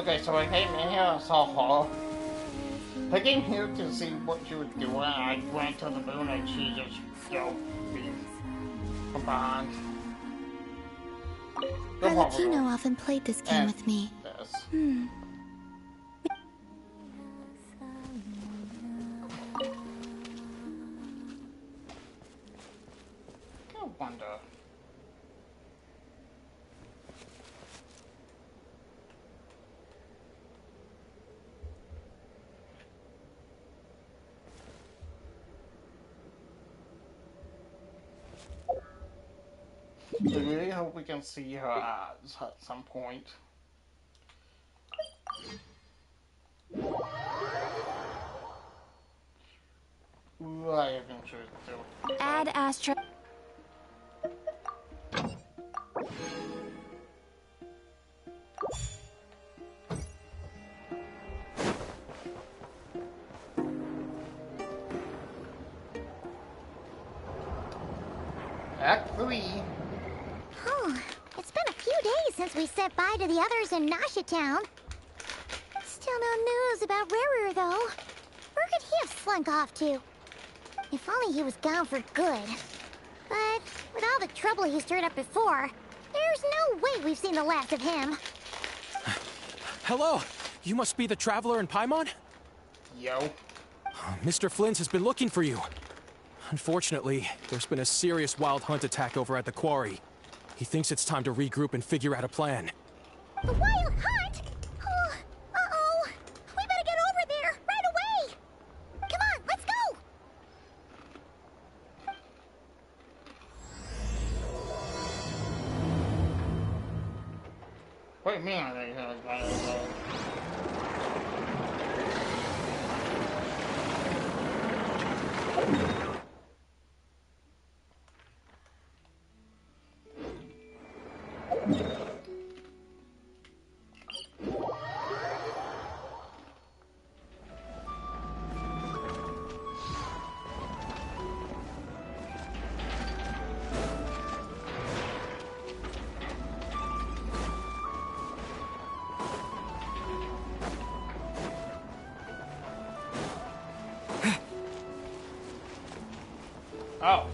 Okay, so I came in here, I saw her. I came here to see what she was doing. I went to the moon and she just, me from behind. Arlecchino often played this game with me. I wonder. I really hope we can see her eyes at some point. Ooh, I haven't sure too. Add Astra. Act 3. Oh, it's been a few days since we said bye to the others in Nasha Town. Still no news about Rarer, though. Where could he have slunk off to? If only he was gone for good. But with all the trouble he stirred up before, there's no way we've seen the last of him. Hello! You must be the traveler in Paimon? Yo. Mr. Flynn has been looking for you. Unfortunately, there's been a serious wild hunt attack over at the quarry. He thinks it's time to regroup and figure out a plan. The wild hunt? Oh, uh-oh. We better get over there, right away! Come on, let's go! Wait a minute. Oh.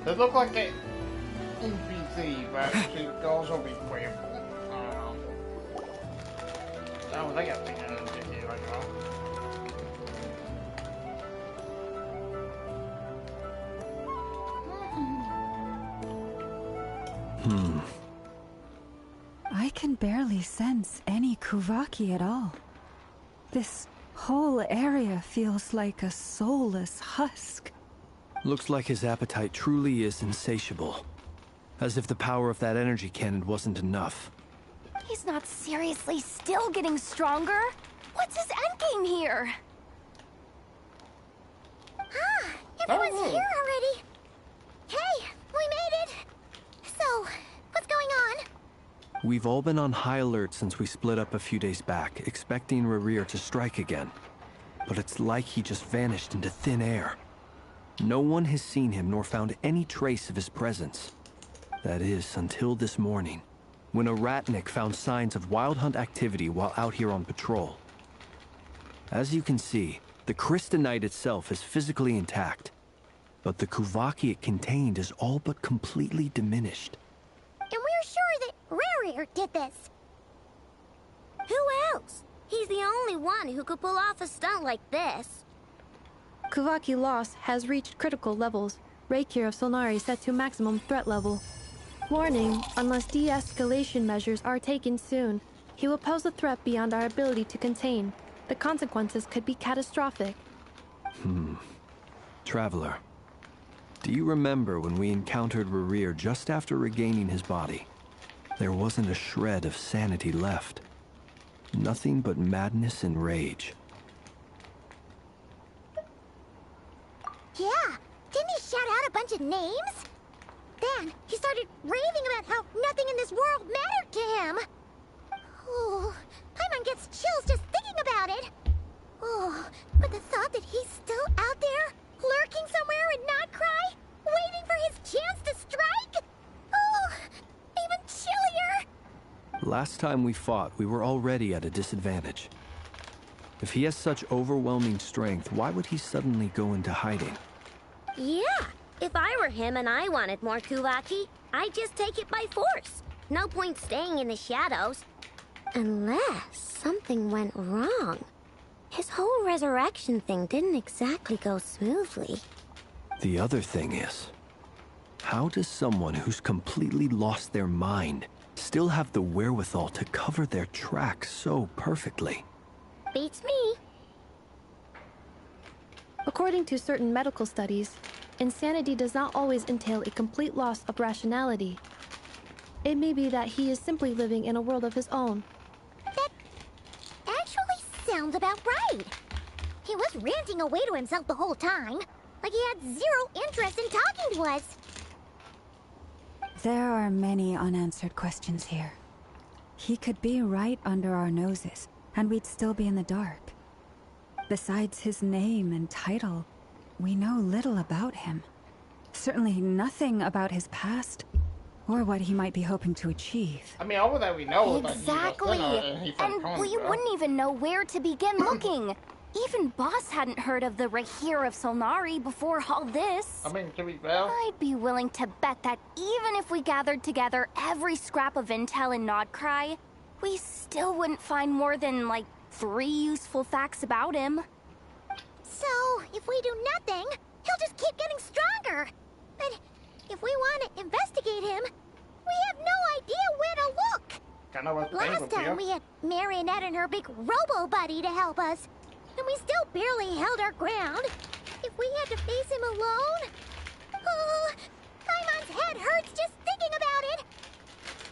They look like a NPC, but she could also be playable. Oh, they got things in NPC right now. I can barely sense any Kuvaki at all. This whole area feels like a soulless husk. Looks like his appetite truly is insatiable. As if the power of that energy cannon wasn't enough. He's not seriously still getting stronger? What's his endgame here? Ah, everyone's here already. Hey, we made it. So, what's going on? We've all been on high alert since we split up a few days back, expecting Rarir to strike again. But it's like he just vanished into thin air. No one has seen him nor found any trace of his presence. That is, until this morning, when a ratnik found signs of wild hunt activity while out here on patrol. As you can see, the Crystonite itself is physically intact, but the Kuvaki it contained is all but completely diminished. And we're sure that Rarir did this. Who else? He's the only one who could pull off a stunt like this. Kuvaki loss has reached critical levels. Reikir of Solnari set to maximum threat level. Warning, unless de-escalation measures are taken soon, he will pose a threat beyond our ability to contain. The consequences could be catastrophic. Traveler, do you remember when we encountered Rarir just after regaining his body? There wasn't a shred of sanity left. Nothing but madness and rage. Yeah, didn't he shout out a bunch of names? then he started raving about how nothing in this world mattered to him. Oh, Paimon gets chills just thinking about it. Oh, but the thought that he's still out there, lurking somewhere in Notcry, waiting for his chance to strike? Oh, even chillier. Last time we fought, we were already at a disadvantage. If he has such overwhelming strength, why would he suddenly go into hiding? Yeah, if I were him and I wanted more Kuvaki, I'd just take it by force. No point staying in the shadows. Unless something went wrong. His whole resurrection thing didn't exactly go smoothly. The other thing is, how does someone who's completely lost their mind still have the wherewithal to cover their tracks so perfectly? Beats me. According to certain medical studies, insanity does not always entail a complete loss of rationality. It may be that he is simply living in a world of his own. That actually sounds about right. He was ranting away to himself the whole time, like he had zero interest in talking to us. There are many unanswered questions here. He could be right under our noses, and we'd still be in the dark. Besides his name and title, we know little about him. Certainly nothing about his past, or what he might be hoping to achieve. I mean, all that we know Exactly. And we wouldn't even know where to begin looking. Even Boss hadn't heard of the Rahir of Solnari before all this. I mean, to be fair, I'd be willing to bet that even if we gathered together every scrap of intel in Nodcry, we still wouldn't find more than, like, 3 useful facts about him. So, if we do nothing, he'll just keep getting stronger. But if we want to investigate him, we have no idea where to look. kind of a Last time we had Marionette and her big robo-buddy to help us, and we still barely held our ground. If we had to face him alone... Oh, Paimon's head hurts just thinking about it.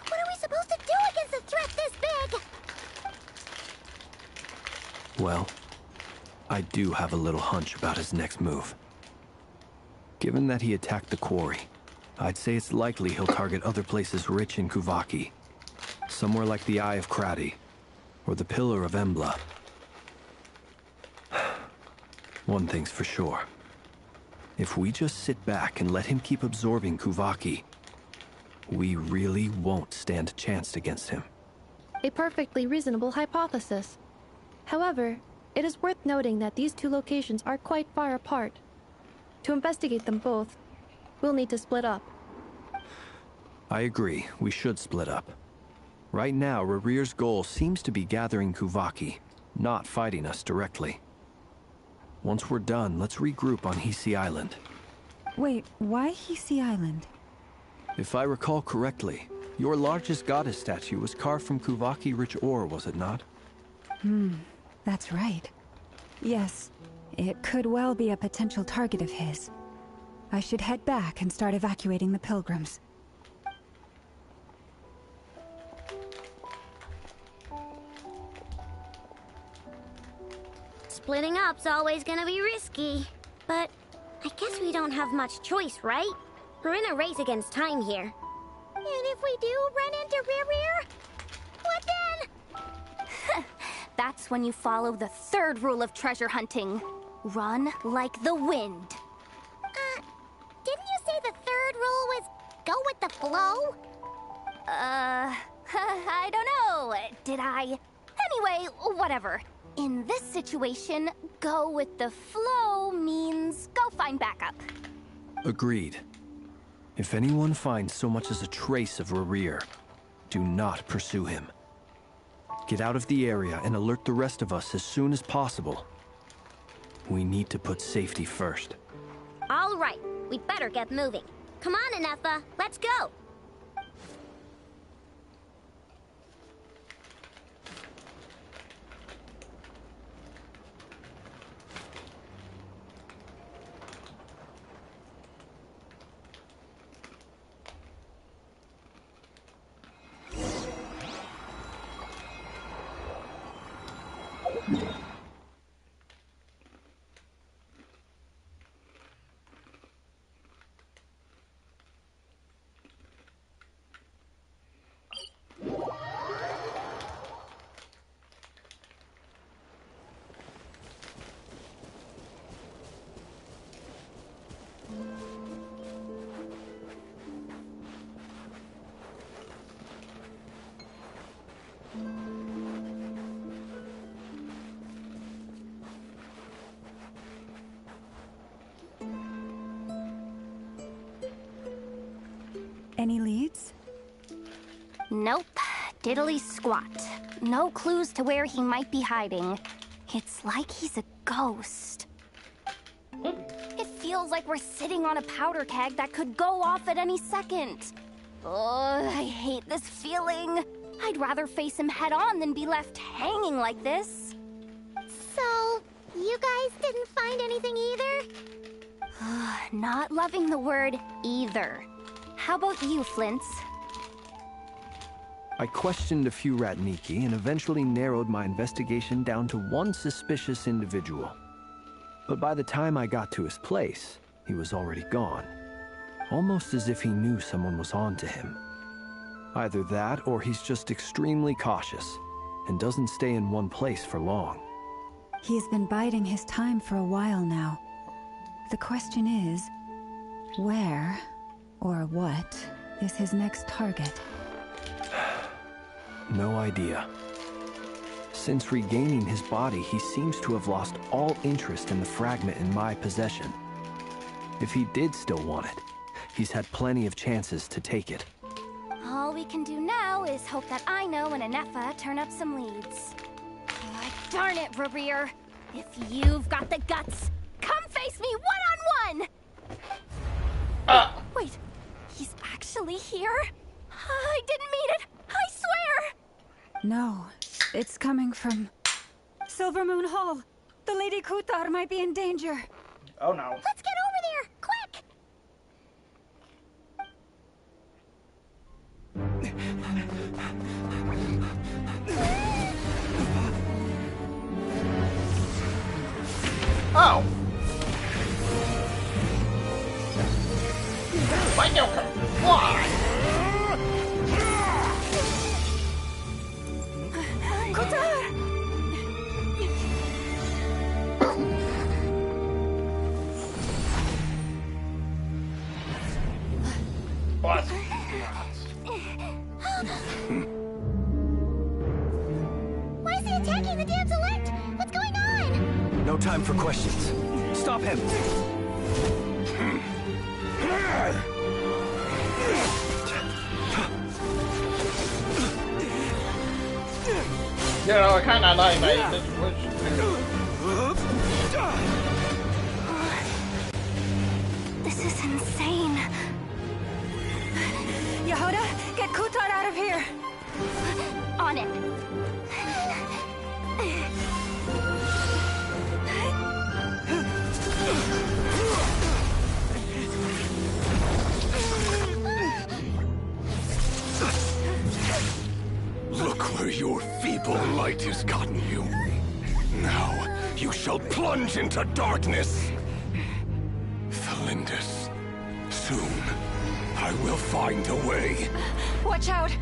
What are we supposed to do against a threat this big? Well, I do have a little hunch about his next move. Given that he attacked the quarry, I'd say it's likely he'll target other places rich in Kuvaki. Somewhere like the Eye of Krati, or the Pillar of Embla. One thing's for sure. If we just sit back and let him keep absorbing Kuvaki, we really won't stand a chance against him. A perfectly reasonable hypothesis. However, it is worth noting that these 2 locations are quite far apart. To investigate them both, we'll need to split up. I agree, we should split up. Right now, Rarir's goal seems to be gathering Kuvaki, not fighting us directly. Once we're done, let's regroup on Hisi Island. Wait, why Hisi Island? If I recall correctly, your largest goddess statue was carved from Kuvaki-rich ore, was it not? That's right. Yes, it could well be a potential target of his. I should head back and start evacuating the pilgrims. Splitting up's always gonna be risky. But I guess we don't have much choice, right? We're in a race against time here. And if we do run into Rarir, what then? That's when you follow the 3rd rule of treasure hunting. Run like the wind. Didn't you say the 3rd rule was go with the flow? I don't know. Did I? Anyway, whatever. In this situation, go with the flow means go find backup. Agreed. If anyone finds so much as a trace of Rarir, do not pursue him. Get out of the area and alert the rest of us as soon as possible. We need to put safety first. All right, we'd better get moving. Come on, Anefa, let's go. Any leads? Nope. Diddly squat. No clues to where he might be hiding. It's like he's a ghost. It feels like we're sitting on a powder keg that could go off at any second. Ugh, I hate this feeling. I'd rather face him head on than be left hanging like this. So, you guys didn't find anything either? Not loving the word either. How about you, Flint's? I questioned a few Ratniki and eventually narrowed my investigation down to one suspicious individual. But by the time I got to his place, he was already gone. Almost as if he knew someone was on to him. Either that, or he's just extremely cautious and doesn't stay in one place for long. He's been biding his time for a while now. The question is, where or what is his next target? No idea. Since regaining his body, he seems to have lost all interest in the fragment in my possession. If he did still want it, he's had plenty of chances to take it. All we can do now is hope that Ino and Anefa turn up some leads. Darn it, Rarir. If you've got the guts, come face me one-on-one! Wait, he's actually here? I didn't mean it, I swear! No, it's coming from Silver Moon Hall. The Lady Kutar might be in danger. Oh no. Let's get over there, quick! Oh! Why don't you fly? What? Why is he attacking the damn select? What's going on? No time for questions. Stop him! You know, I kinda like that he just switched This is insane. Yehuda, get Kutar out of here! On it. Look where your feeble light has gotten you. Now, you shall plunge into darkness. Felindus, soon, I will find a way. Watch out!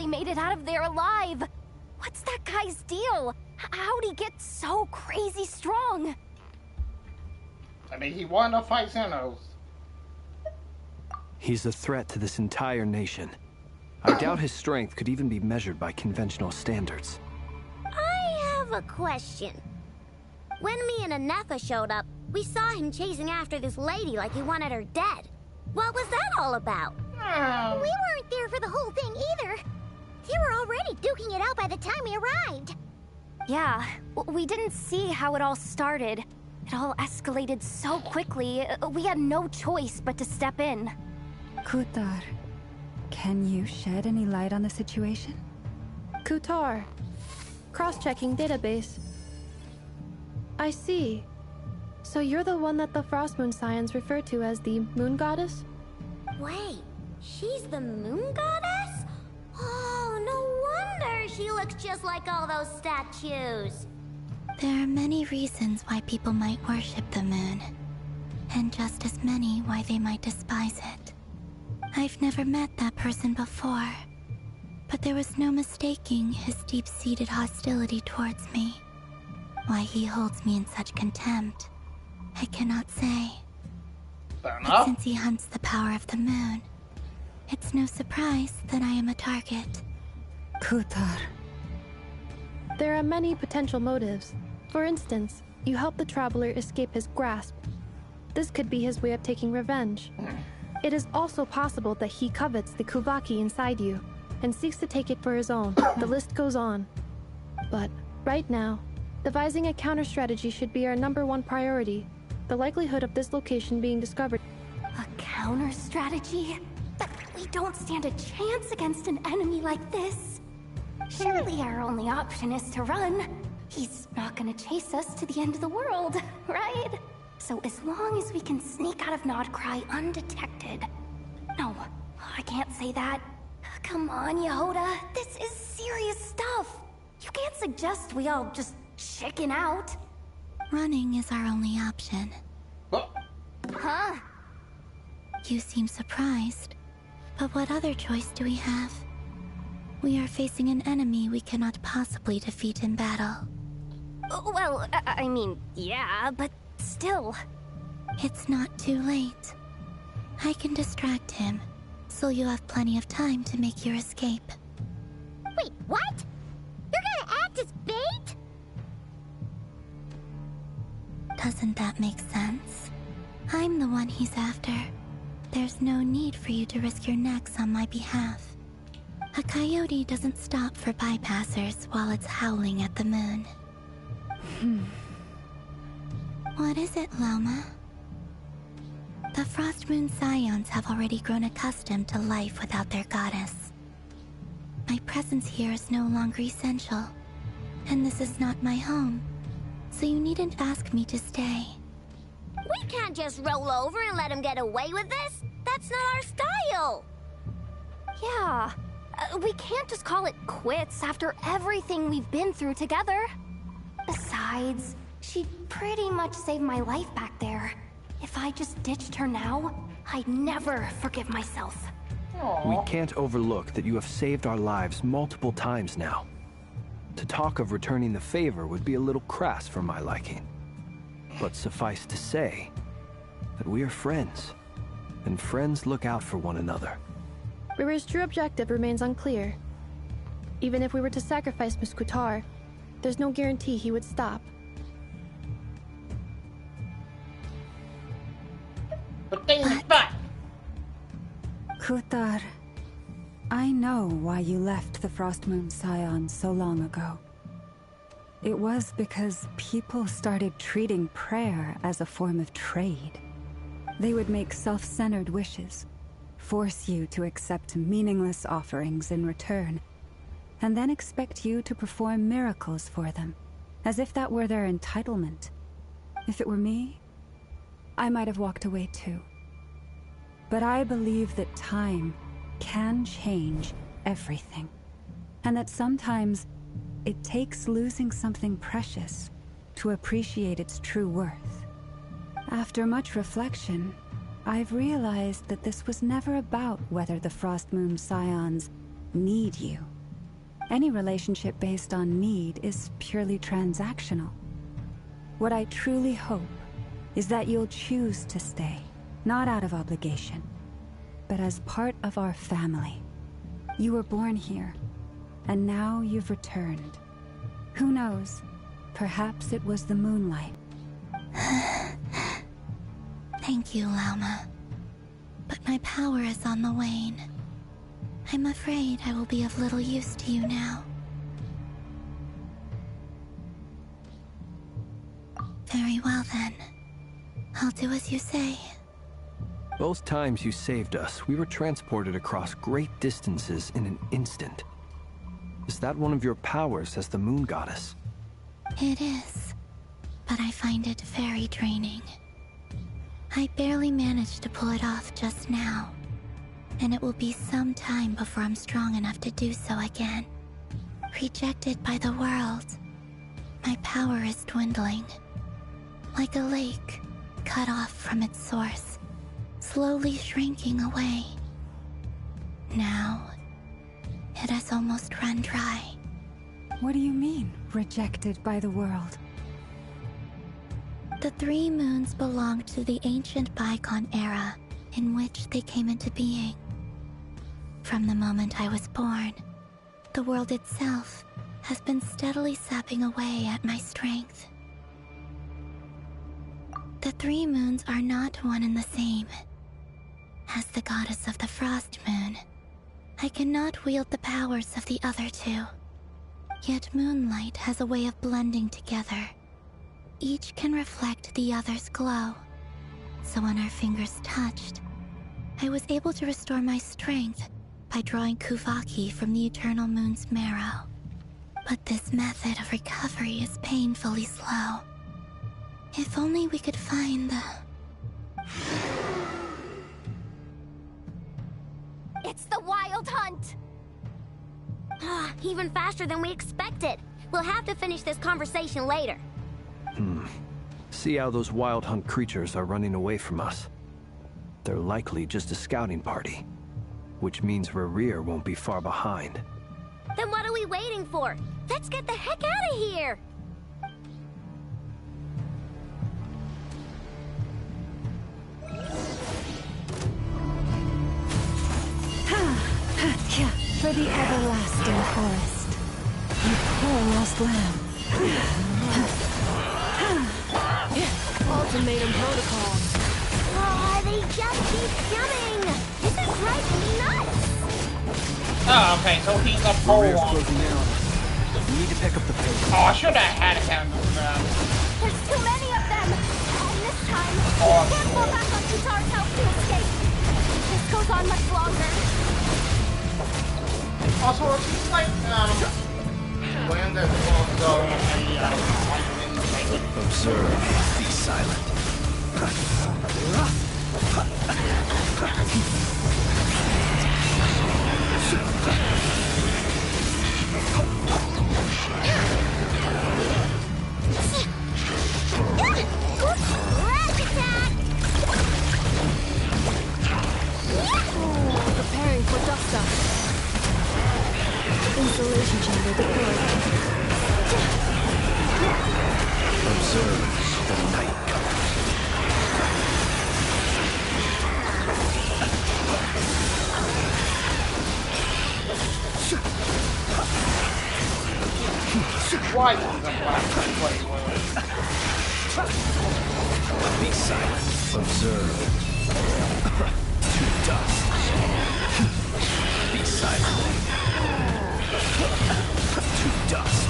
Made it out of there alive. What's that guy's deal? How'd he get so crazy strong? I mean, he won a fight Xenos. He's a threat to this entire nation. I doubt his strength could even be measured by conventional standards. I have a question. When me and Anefa showed up, we saw him chasing after this lady like he wanted her dead. What was that all about? We weren't there for the whole thing either. They were already duking it out by the time we arrived. Yeah, we didn't see how it all started. It all escalated so quickly, we had no choice but to step in. Kutar, can you shed any light on the situation? Kutar. Cross-checking database. I see. So you're the one that the Frost Moon Scions refer to as the Moon Goddess? Wait, she's the Moon Goddess? Oh, no wonder she looks just like all those statues. There are many reasons why people might worship the moon, and just as many why they might despise it. I've never met that person before, but there was no mistaking his deep-seated hostility towards me. Why he holds me in such contempt, I cannot say. Fair But enough. since he hunts the power of the moon, it's no surprise that I am a target. Kutar. There are many potential motives. For instance, you help the traveler escape his grasp. This could be his way of taking revenge. It is also possible that he covets the Kuvaki inside you and seeks to take it for his own. The list goes on. But right now, devising a counter-strategy should be our #1 priority. The likelihood of this location being discovered. A counter strategy? But we don't stand a chance against an enemy like this. Surely our only option is to run. He's not gonna chase us to the end of the world, right? So as long as we can sneak out of Nodcry undetected. No, I can't say that. Come on, Yehoda. This is serious stuff. You can't suggest we all just chicken out. Running is our only option. Oh, Huh? You seem surprised. But what other choice do we have? We are facing an enemy we cannot possibly defeat in battle. Well, I mean, yeah, but still. It's not too late. I can distract him, so you'll have plenty of time to make your escape. Wait, what? You're gonna act as bait? Doesn't that make sense? I'm the one he's after. There's no need for you to risk your necks on my behalf. A coyote doesn't stop for bypassers while it's howling at the moon. What is it, Loma? The Frost Moon Scions have already grown accustomed to life without their goddess. My presence here is no longer essential, and this is not my home, so you needn't ask me to stay. We can't just roll over and let him get away with this. That's not our style. Yeah. We can't just call it quits after everything we've been through together. Besides, she pretty much saved my life back there. If I just ditched her now, I'd never forgive myself. We can't overlook that you have saved our lives multiple times now. To talk of returning the favor would be a little crass for my liking. But suffice to say that we are friends, and friends look out for one another. Rira's true objective remains unclear. Even if we were to sacrifice Miss Kutar, there's no guarantee he would stop. but things back. Kutar, I know why you left the Frost Moon Scions so long ago. It was because people started treating prayer as a form of trade. They would make self-centered wishes, force you to accept meaningless offerings in return, and then expect you to perform miracles for them, as if that were their entitlement. If it were me, I might have walked away too. But I believe that time can change everything, and that sometimes it takes losing something precious to appreciate its true worth. After much reflection, I've realized that this was never about whether the Frost Moon Scions need you. Any relationship based on need is purely transactional. What I truly hope is that you'll choose to stay, not out of obligation, but as part of our family. You were born here, and now you've returned. Who knows? Perhaps it was the moonlight. Thank you, Lauma. But my power is on the wane. I'm afraid I will be of little use to you now. Very well then. I'll do as you say. Both times you saved us, we were transported across great distances in an instant. Is that one of your powers as the Moon Goddess? It is, but I find it very draining. I barely managed to pull it off just now, and it will be some time before I'm strong enough to do so again. Rejected by the world, my power is dwindling. Like a lake, cut off from its source, slowly shrinking away. Now, it has almost run dry. What do you mean, rejected by the world? The 3 moons belonged to the ancient bygone era in which they came into being. From the moment I was born, the world itself has been steadily sapping away at my strength. The 3 moons are not one and the same. As the goddess of the Frost Moon, I cannot wield the powers of the other 2. Yet moonlight has a way of blending together. Each can reflect the other's glow. So when our fingers touched, I was able to restore my strength by drawing Kuvaki from the eternal moon's marrow. But this method of recovery is painfully slow. If only we could find the... It's the Wild Hunt! Even faster than we expected. We'll have to finish this conversation later. See how those Wild Hunt creatures are running away from us. They're likely just a scouting party, which means Rerir won't be far behind. Then what are we waiting for? Let's get the heck out of here! For the everlasting forest. You poor lost lamb. Ultimatum protocol. Oh, they just keep coming! This is driving me nuts! Oh, okay, so he's a pole Rerir's on. closing in on us. We need to pick up the pace. Oh, I should have had him. There's too many of them! And this time, Oh. we can't fall back on Tutar's help to escape. This goes on much longer. Also, it seems like, when the world go and the, Observe. Be silent. Rash attack! Preparing for dust up. Installation chamber deployed. Observe the night color. why is the black play well? Be silent. Observe. To dust. Be silent. To dust.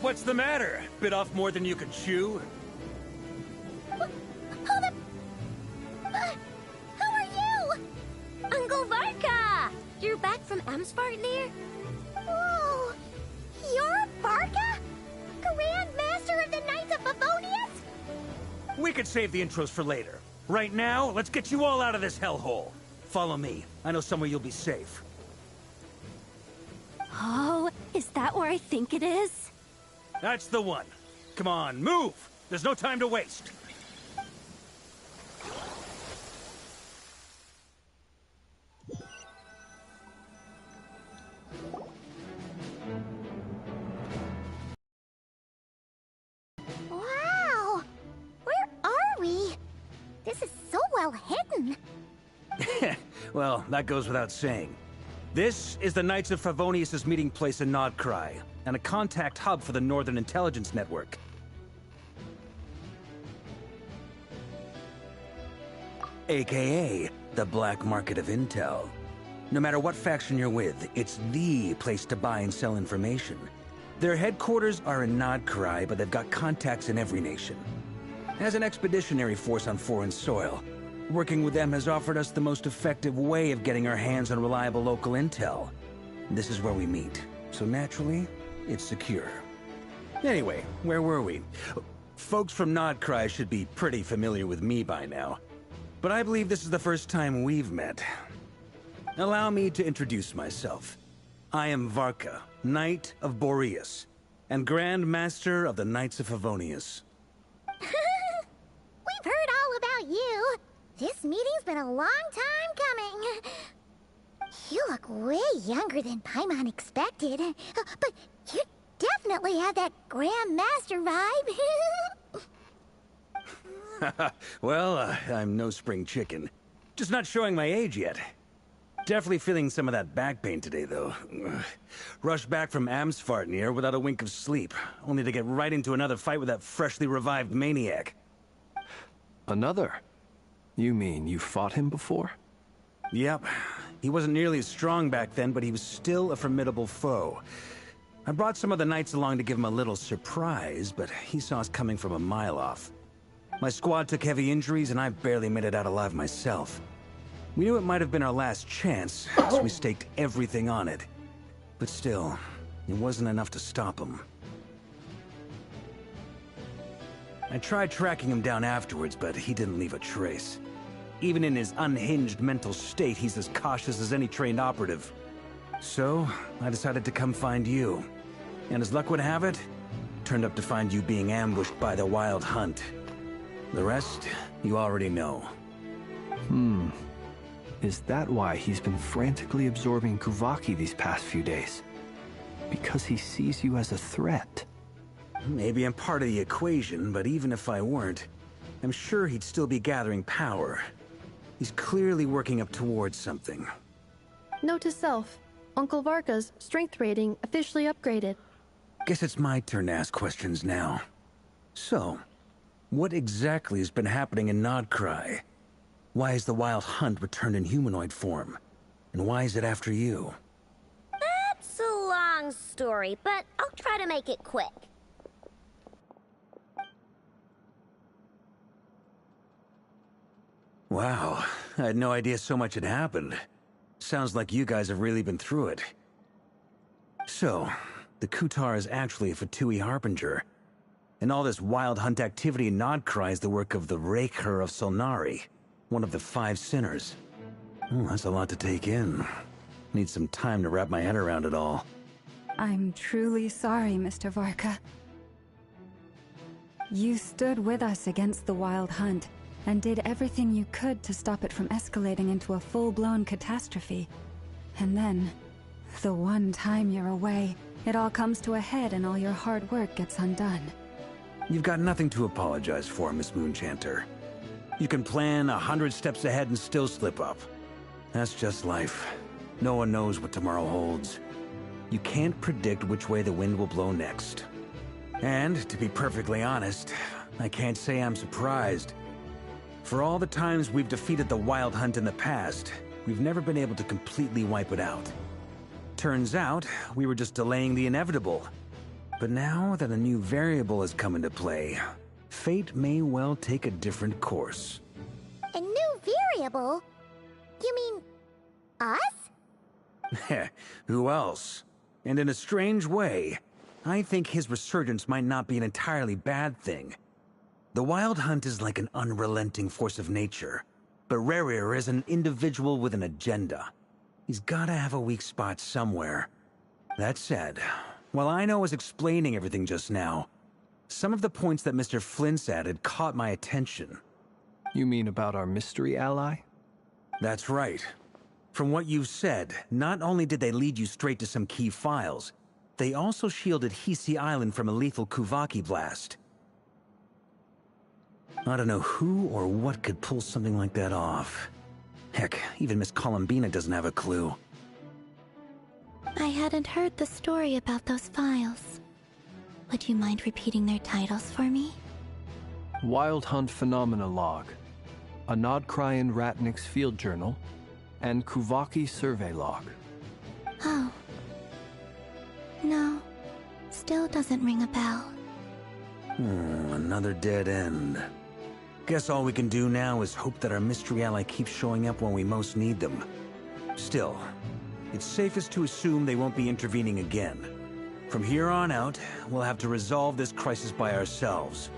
What's the matter? Bit off more than you could chew? Hold up! Who are you? Uncle Varka! You're back from Amsvartnir? Whoa! You're Barca? Grand Master of the Knights of Favonius? We could save the intros for later. Right now, let's get you all out of this hellhole. Follow me. I know somewhere you'll be safe. Oh, is that where I think it is? That's the one. Come on, move! There's no time to waste. Wow! Where are we? This is so well hidden. Well, that goes without saying. This is the Knights of Favonius' meeting place in Nodcry, and a contact hub for the Northern Intelligence Network. AKA, the black market of intel. No matter what faction you're with, it's the place to buy and sell information. Their headquarters are in Nodcry, but they've got contacts in every nation. As an expeditionary force on foreign soil, working with them has offered us the most effective way of getting our hands on reliable local intel. This is where we meet, so naturally, it's secure. Anyway, where were we? Folks from Nodcry should be pretty familiar with me by now, but I believe this is the first time we've met. Allow me to introduce myself. I am Varka, Knight of Boreas, and Grand Master of the Knights of Favonius. We've heard all about you. This meeting's been a long time coming. You look way younger than Paimon expected, but you definitely have that Grand Master vibe. Well, I'm no spring chicken. Just not showing my age yet. Definitely feeling some of that back pain today, though. Rushed back from Amsfartnir without a wink of sleep, only to get right into another fight with that freshly revived maniac. Another? You mean you fought him before? Yep. He wasn't nearly as strong back then, but he was still a formidable foe. I brought some of the knights along to give him a little surprise, but he saw us coming from a mile off. My squad took heavy injuries, and I barely made it out alive myself. We knew it might have been our last chance, so we staked everything on it. But still, it wasn't enough to stop him. I tried tracking him down afterwards, but he didn't leave a trace. Even in his unhinged mental state, he's as cautious as any trained operative. So, I decided to come find you. And as luck would have it, turned up to find you being ambushed by the Wild Hunt. The rest, you already know. Is that why he's been frantically absorbing Kuvaki these past few days? Because he sees you as a threat? Maybe I'm part of the equation, but even if I weren't, I'm sure he'd still be gathering power. He's clearly working up towards something. Note to self, Uncle Varka's strength rating officially upgraded. Guess it's my turn to ask questions now. So, what exactly has been happening in Nodcry? Why is the Wild Hunt returned in humanoid form? And why is it after you? That's a long story, but I'll try to make it quick. Wow, I had no idea so much had happened. Sounds like you guys have really been through it. So, the Kutar is actually a Fatui Harbinger. And all this Wild Hunt activity in Nodcry is the work of the Raker of Solnari, one of the 5 sinners. That's a lot to take in. Need some time to wrap my head around it all. I'm truly sorry, Mr. Varka. You stood with us against the Wild Hunt, and did everything you could to stop it from escalating into a full-blown catastrophe. And then, the one time you're away, it all comes to a head and all your hard work gets undone. You've got nothing to apologize for, Miss Moonchanter. You can plan 100 steps ahead and still slip up. That's just life. No one knows what tomorrow holds. You can't predict which way the wind will blow next. And, to be perfectly honest, I can't say I'm surprised. For all the times we've defeated the Wild Hunt in the past, we've never been able to completely wipe it out. Turns out, we were just delaying the inevitable. But now that a new variable has come into play, fate may well take a different course. A new variable? You mean... us? Who else? And in a strange way, I think his resurgence might not be an entirely bad thing. The Wild Hunt is like an unrelenting force of nature, but Rerir is an individual with an agenda. He's gotta have a weak spot somewhere. That said, while I was explaining everything just now, some of the points that Mr. Flint's added caught my attention. You mean about our mystery ally? That's right. From what you've said, not only did they lead you straight to some key files, they also shielded Hisi Island from a lethal Kuvaki blast. I don't know who or what could pull something like that off. Heck, even Miss Columbina doesn't have a clue. I hadn't heard the story about those files. Would you mind repeating their titles for me? Wild Hunt Phenomena Log, a Nodcrian Ratnik's Field Journal, and Kuvaki Survey Log. Oh. No. Still doesn't ring a bell. Another dead end. Guess all we can do now is hope that our mystery ally keeps showing up when we most need them. Still, it's safest to assume they won't be intervening again. From here on out, we'll have to resolve this crisis by ourselves.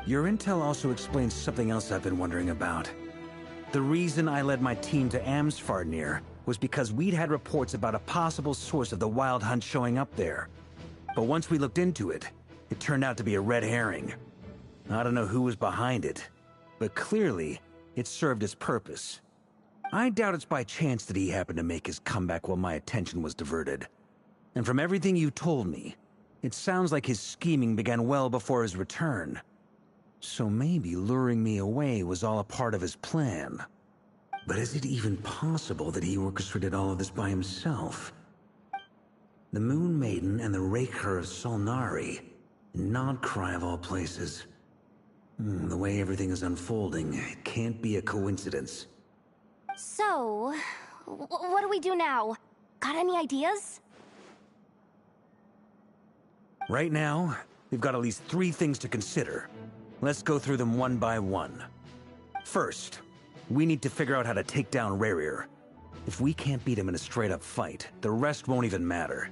Your intel also explains something else I've been wondering about. The reason I led my team to Amsfarnir was because we'd had reports about a possible source of the Wild Hunt showing up there. But once we looked into it, it turned out to be a red herring. I don't know who was behind it, but clearly, it served its purpose. I doubt it's by chance that he happened to make his comeback while my attention was diverted. And from everything you told me, it sounds like his scheming began well before his return. So maybe luring me away was all a part of his plan. But is it even possible that he orchestrated all of this by himself? The Moon Maiden and the Raker of Solnari, Nodcry of all places. The way everything is unfolding, it can't be a coincidence. So, what do we do now? Got any ideas? Right now, we've got at least 3 things to consider. Let's go through them one by one. First, we need to figure out how to take down Rerir. If we can't beat him in a straight-up fight, the rest won't even matter.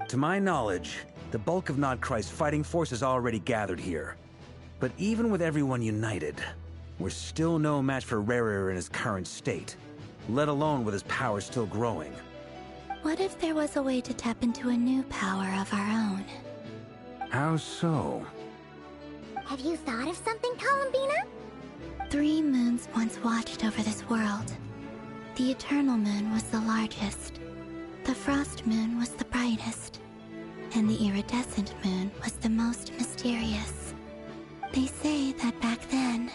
To my knowledge, the bulk of Nodcry's fighting force is already gathered here. But even with everyone united, we're still no match for Rerir in his current state, let alone with his power still growing. What if there was a way to tap into a new power of our own? How so? Have you thought of something, Columbina? 3 moons once watched over this world. The Eternal Moon was the largest. The Frost Moon was the brightest. And the Iridescent Moon was the most mysterious. They say that back then,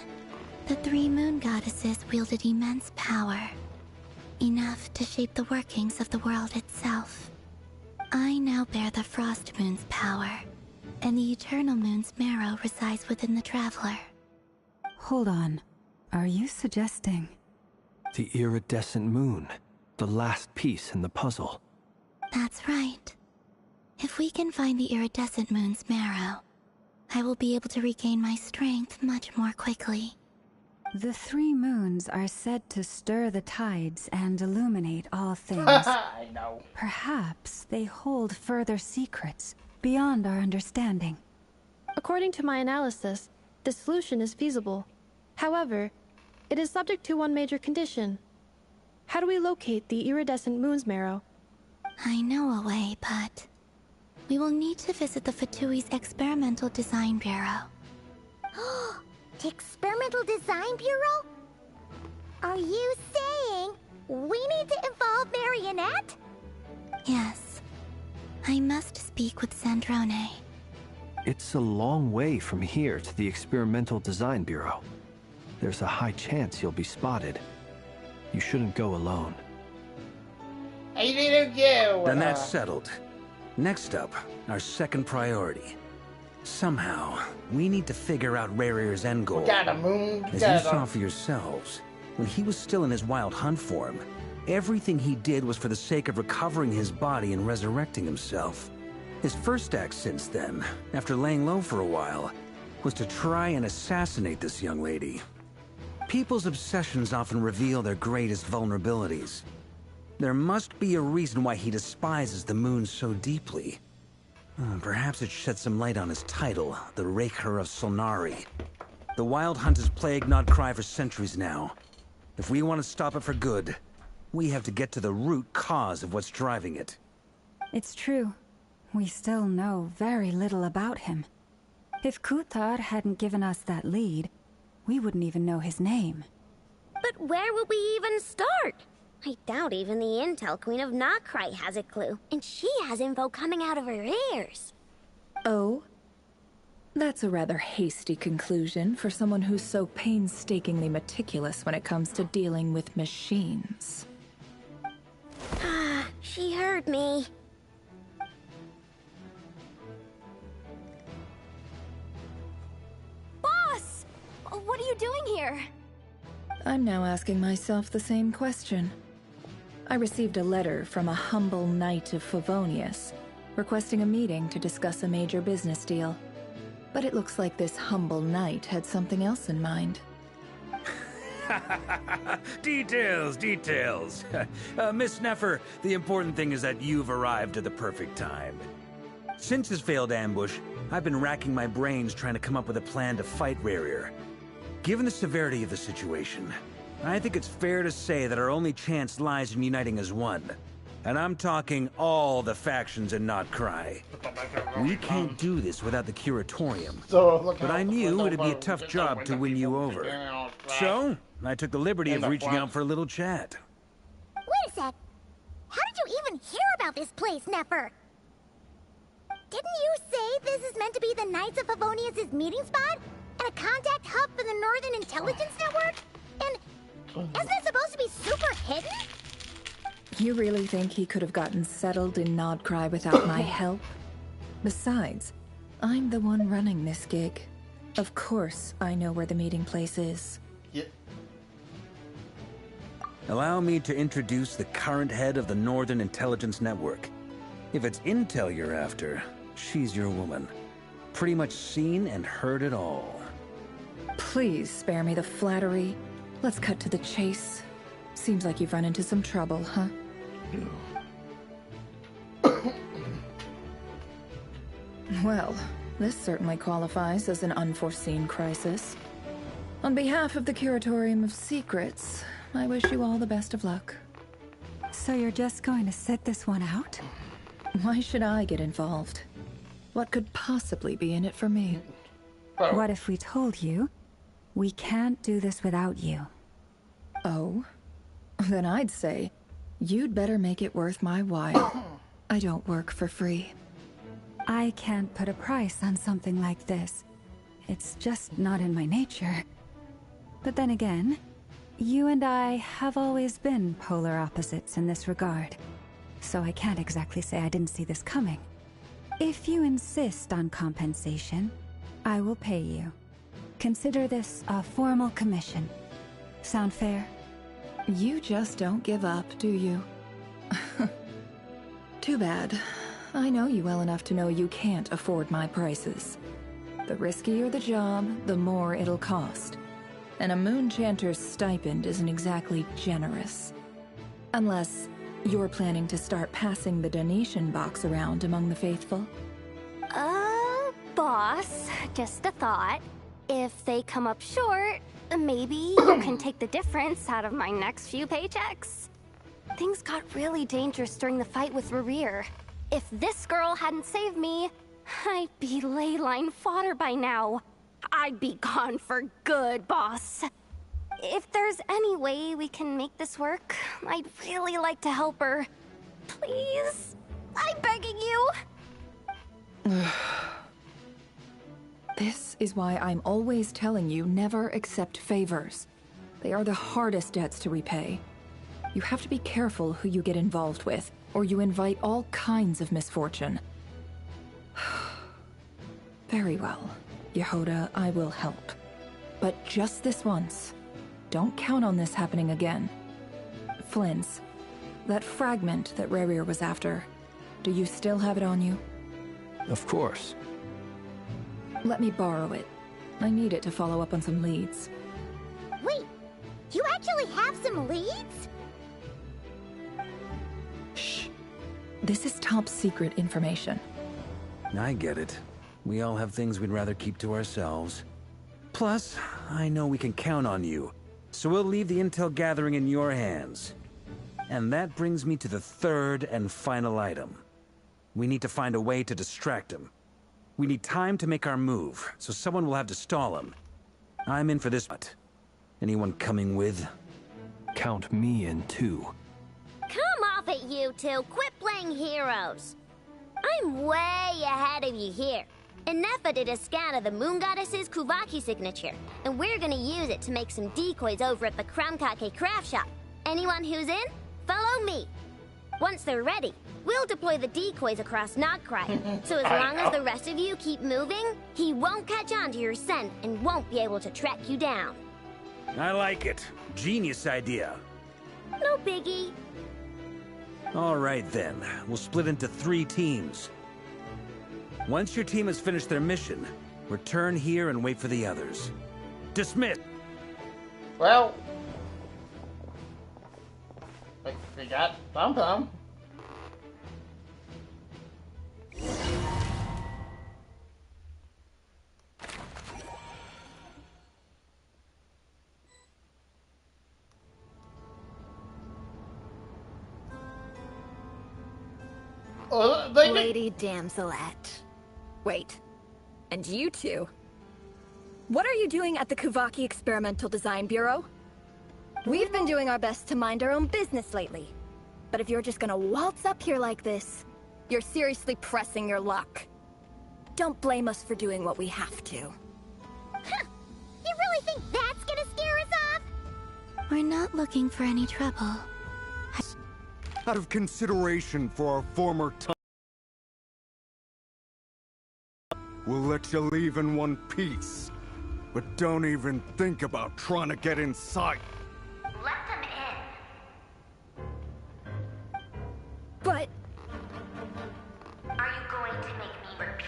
the 3 moon goddesses wielded immense power. Enough to shape the workings of the world itself. I now bear the Frost Moon's power, and the Eternal Moon's marrow resides within the Traveler. Hold on. Are you suggesting... The Iridescent Moon, the last piece in the puzzle. That's right. If we can find the Iridescent Moon's marrow, I will be able to regain my strength much more quickly. The 3 moons are said to stir the tides and illuminate all things. I know. Perhaps they hold further secrets beyond our understanding. According to my analysis, the solution is feasible. However, it is subject to one major condition. How do we locate the Iridescent Moon's marrow? I know a way, but... we will need to visit the Fatui's Experimental Design Bureau. The Experimental Design Bureau? Are you saying we need to involve Marionette? Yes. I must speak with Sandrone. It's a long way from here to the Experimental Design Bureau. There's a high chance you'll be spotted. You shouldn't go alone. I didn't go. Then that's settled. Next up, our second priority. Somehow, we need to figure out Rerir's end goal. We got a moon. As you saw for yourselves, when he was still in his Wild Hunt form, everything he did was for the sake of recovering his body and resurrecting himself. His first act since then, after laying low for a while, was to try and assassinate this young lady. People's obsessions often reveal their greatest vulnerabilities. There must be a reason why he despises the moon so deeply. Perhaps it sheds some light on his title, the Raker of Solnari. The Wild Hunt has plagued Nodcry for centuries now. If we want to stop it for good, we have to get to the root cause of what's driving it. It's true. We still know very little about him. If Kuthar hadn't given us that lead, we wouldn't even know his name. But where would we even start? I doubt even the Intel Queen of Nodcry has a clue, and she has info coming out of her ears. Oh? That's a rather hasty conclusion for someone who's so painstakingly meticulous when it comes to dealing with machines. She heard me. Boss! What are you doing here? I'm now asking myself the same question. I received a letter from a humble knight of Favonius, requesting a meeting to discuss a major business deal. But it looks like this humble knight had something else in mind. Details, details. Miss Neffer, the important thing is that you've arrived at the perfect time. Since his failed ambush, I've been racking my brains trying to come up with a plan to fight Rerir. Given the severity of the situation, I think it's fair to say that our only chance lies in uniting as one. And I'm talking all the factions in Nodcry. We can't do this without the Curatorium. But I knew it'd be a tough job to win you over. So, I took the liberty of reaching out for a little chat. Wait a sec. How did you even hear about this place, Neffer? Didn't you say this is meant to be the Knights of Favonius' meeting spot? And a contact hub for the Northern Intelligence Network? And isn't it supposed to be super hidden? You really think he could have gotten settled in Nodcry without my help? Besides, I'm the one running this gig. Of course I know where the meeting place is. Yeah. Allow me to introduce the current head of the Northern Intelligence Network. If it's intel you're after, she's your woman. Pretty much seen and heard it all. Please spare me the flattery. Let's cut to the chase. Seems like you've run into some trouble, huh? Well, this certainly qualifies as an unforeseen crisis. On behalf of the Curatorium of Secrets, I wish you all the best of luck. So you're just going to sit this one out? Why should I get involved? What could possibly be in it for me? What if we told you we can't do this without you? Oh? Then I'd say, you'd better make it worth my while. I don't work for free. I can't put a price on something like this. It's just not in my nature. But then again, you and I have always been polar opposites in this regard. So I can't exactly say I didn't see this coming. If you insist on compensation, I will pay you. Consider this a formal commission. Sound fair? You just don't give up, do you? Too bad. I know you well enough to know you can't afford my prices. The riskier the job, the more it'll cost. And a Moonchanter's stipend isn't exactly generous. Unless you're planning to start passing the donation box around among the faithful. Boss, just a thought. If they come up short, maybe you can take the difference out of my next few paychecks. Things got really dangerous during the fight with Rerir. If this girl hadn't saved me, I'd be ley line fodder by now. I'd be gone for good, boss. If there's any way we can make this work, I'd really like to help her. Please? I'm begging you. This is why I'm always telling you never accept favors. They are the hardest debts to repay. You have to be careful who you get involved with, or you invite all kinds of misfortune. Very well, Yehoda, I will help. But just this once. Don't count on this happening again. Flynn's, that fragment that Rerir was after, do you still have it on you? Of course. Let me borrow it. I need it to follow up on some leads. Wait, you actually have some leads? Shh. This is top secret information. I get it. We all have things we'd rather keep to ourselves. Plus, I know we can count on you, so we'll leave the intel gathering in your hands. And that brings me to the third and final item. We need to find a way to distract him. We need time to make our move, so someone will have to stall him. I'm in for this. Anyone coming with? Count me in too. Come off it, you two. Quit playing heroes. I'm way ahead of you here. Inepha did a scan of the Moon Goddess's Kuvaki signature, and we're gonna use it to make some decoys over at the Kramkake craft shop. Anyone who's in, follow me. Once they're ready, we'll deploy the decoys across Nogcry. So as long as the rest of you keep moving, he won't catch on to your scent and won't be able to track you down. I like it. Genius idea. No biggie. All right then, we'll split into 3 teams. Once your team has finished their mission, return here and wait for the others. Dismiss! Well, we got Bum Bum. Lady Damselette. Wait. And you two? What are you doing at the Kuvaki Experimental Design Bureau? We've been doing our best to mind our own business lately. But if you're just gonna waltz up here like this, you're seriously pressing your luck. Don't blame us for doing what we have to. Huh. You really think that's gonna scare us off? We're not looking for any trouble. Out of consideration for our former time, we'll let you leave in one piece. But don't even think about trying to get inside. Let them in. But... Are you going to make me repeat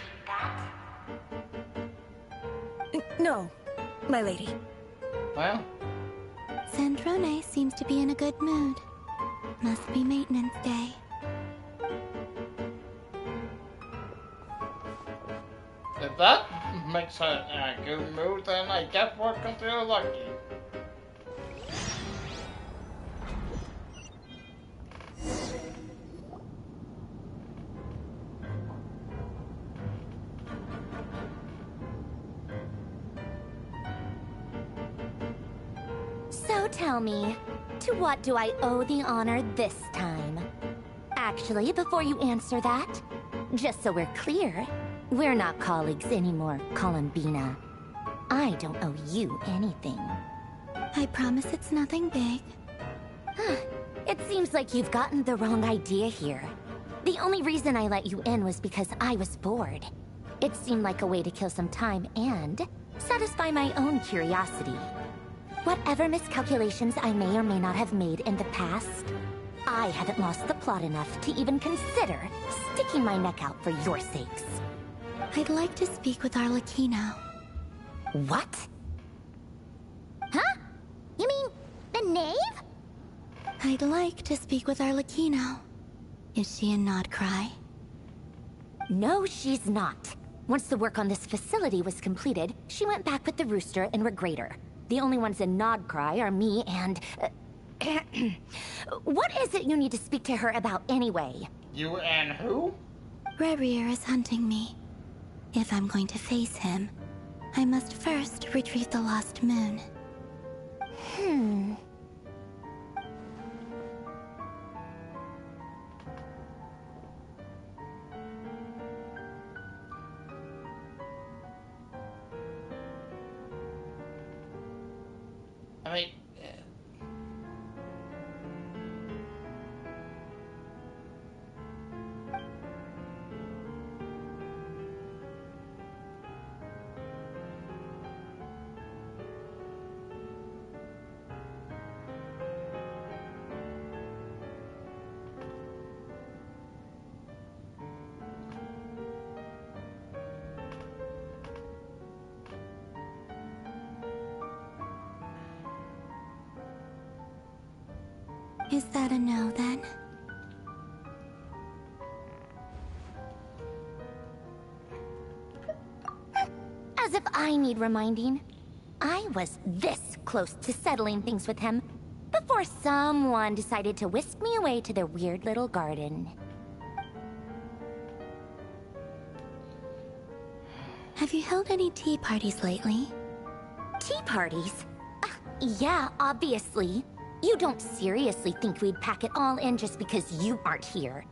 that? No, my lady. Well, Sandrone seems to be in a good mood. Must be maintenance day. if that makes her in a good mood, then I guess we're considered lucky. So tell me, to what do I owe the honor this time? Actually, before you answer that, just so we're clear, we're not colleagues anymore, Columbina. I don't owe you anything. I promise it's nothing big. It seems like you've gotten the wrong idea here. The only reason I let you in was because I was bored. It seemed like a way to kill some time and satisfy my own curiosity. Whatever miscalculations I may or may not have made in the past, I haven't lost the plot enough to even consider sticking my neck out for your sakes. I'd like to speak with Arlecchino. What? Huh? You mean the knave? I'd like to speak with Arlecchino. Is she in Nodcry? No, she's not. Once the work on this facility was completed, she went back with the Rooster and Regrator. The only ones in Nodcry are me and... What is it you need to speak to her about anyway? You and who? Rerir is hunting me. If I'm going to face him, I must first retrieve the lost moon. I mean... Is that a no, then? As if I need reminding. I was this close to settling things with him before someone decided to whisk me away to their weird little garden. Have you held any tea parties lately? Tea parties? Yeah, obviously. You don't seriously think we'd pack it all in just because you aren't here.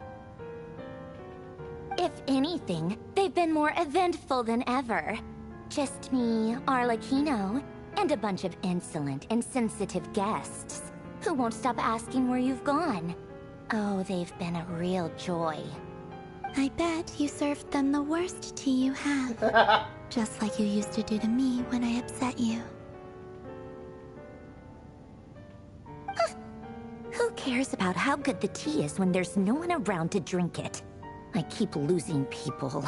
If anything, they've been more eventful than ever. Just me, Arlecchino, and a bunch of insolent, insensitive guests who won't stop asking where you've gone. Oh, they've been a real joy. I bet you served them the worst tea you have. Just like you used to do to me when I upset you. Who cares about how good the tea is when there's no one around to drink it? I keep losing people.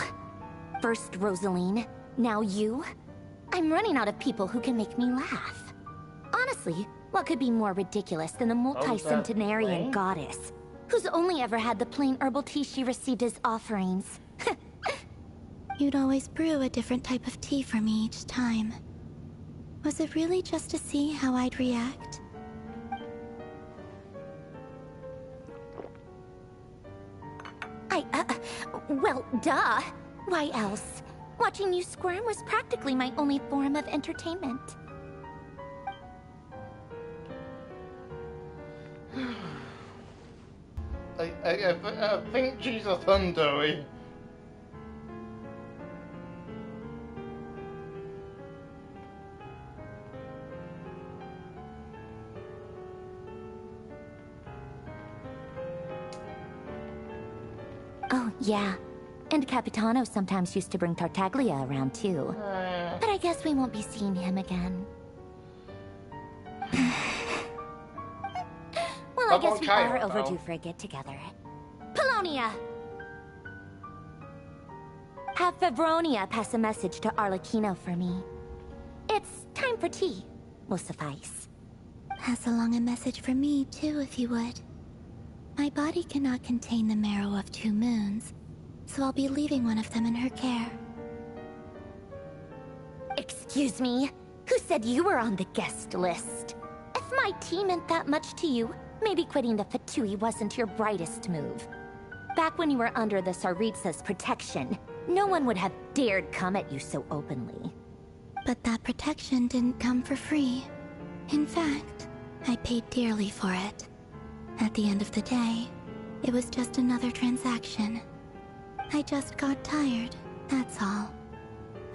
First Rosaline, now you. I'm running out of people who can make me laugh. Honestly, what could be more ridiculous than a multi-centenarian goddess who's only ever had the plain herbal tea she received as offerings? You'd always brew a different type of tea for me each time. Was it really just to see how I'd react? Well, duh. Why else? Watching you squirm was practically my only form of entertainment. I think she's a thundery. Oh, yeah. And Capitano sometimes used to bring Tartaglia around, too. But I guess we won't be seeing him again. Well, I guess we are overdue for a get-together. Polonia! Have Favronia pass a message to Arlecchino for me. It's time for tea. Will suffice. Pass along a message for me, too, if you would. My body cannot contain the marrow of 2 moons, so I'll be leaving one of them in her care. Excuse me? Who said you were on the guest list? If my tea meant that much to you, maybe quitting the Fatui wasn't your brightest move. Back when you were under the Tsaritsa's protection, no one would have dared come at you so openly. But that protection didn't come for free. In fact, I paid dearly for it. At the end of the day, it was just another transaction. I just got tired, that's all.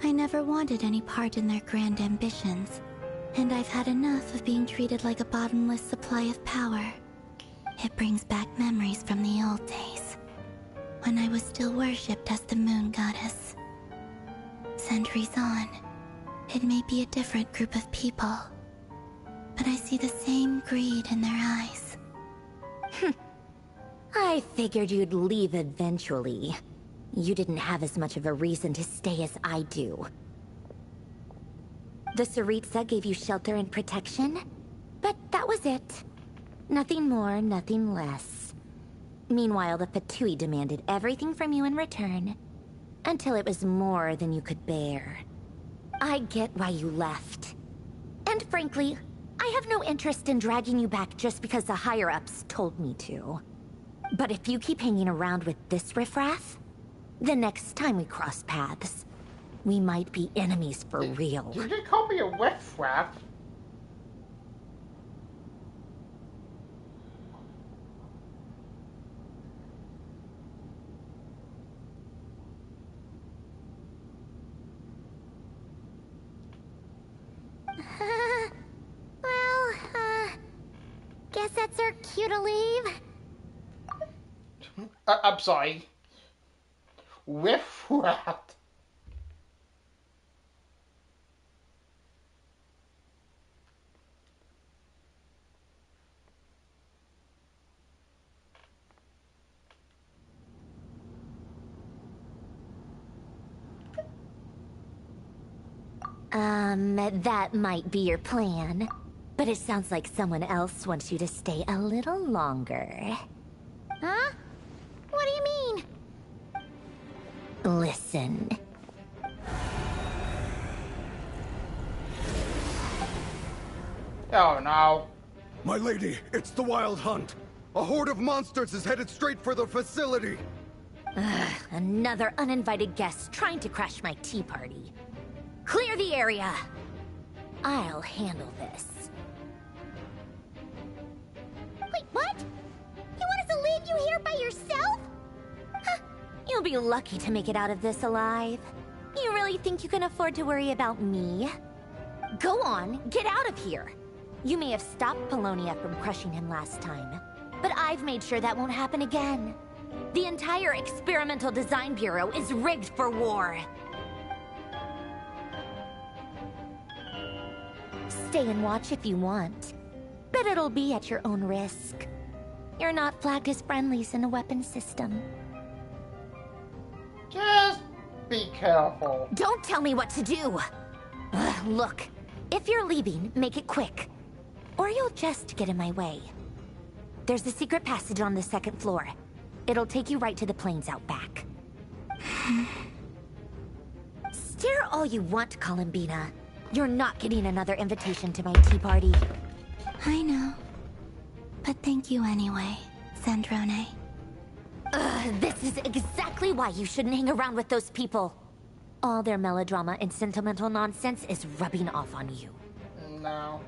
I never wanted any part in their grand ambitions, and I've had enough of being treated like a bottomless supply of power. It brings back memories from the old days, when I was still worshipped as the moon goddess. Centuries on, it may be a different group of people, but I see the same greed in their eyes. I figured you'd leave eventually. You didn't have as much of a reason to stay as I do. The Tsaritsa gave you shelter and protection, but that was it. Nothing more, nothing less. Meanwhile, the Fatui demanded everything from you in return, until it was more than you could bear. I get why you left. And frankly, I have no interest in dragging you back just because the higher-ups told me to. But if you keep hanging around with this riffraff, the next time we cross paths, we might be enemies for real. Did you call me a riffraff? Guess that's our cue to leave. I'm sorry. Riffraff. That might be your plan. But it sounds like someone else wants you to stay a little longer. Huh? What do you mean? Listen. Oh no. My lady, it's the Wild Hunt. A horde of monsters is headed straight for the facility. Ugh, another uninvited guest trying to crash my tea party. Clear the area. I'll handle this. Wait, what? You want us to leave you here by yourself? Huh, you'll be lucky to make it out of this alive. You really think you can afford to worry about me? Go on, get out of here. You may have stopped Polonia from crushing him last time, but I've made sure that won't happen again. The entire Experimental Design Bureau is rigged for war. Stay and watch if you want, but it'll be at your own risk. You're not flagged as friendlies in the weapons system. Just be careful. Don't tell me what to do! Ugh, look, if you're leaving, make it quick. Or you'll just get in my way. There's a secret passage on the second floor. It'll take you right to the plains out back. Stare all you want, Columbina. You're not getting another invitation to my tea party. I know. But thank you anyway, Sandrone. This is exactly why you shouldn't hang around with those people. All their melodrama and sentimental nonsense is rubbing off on you. No.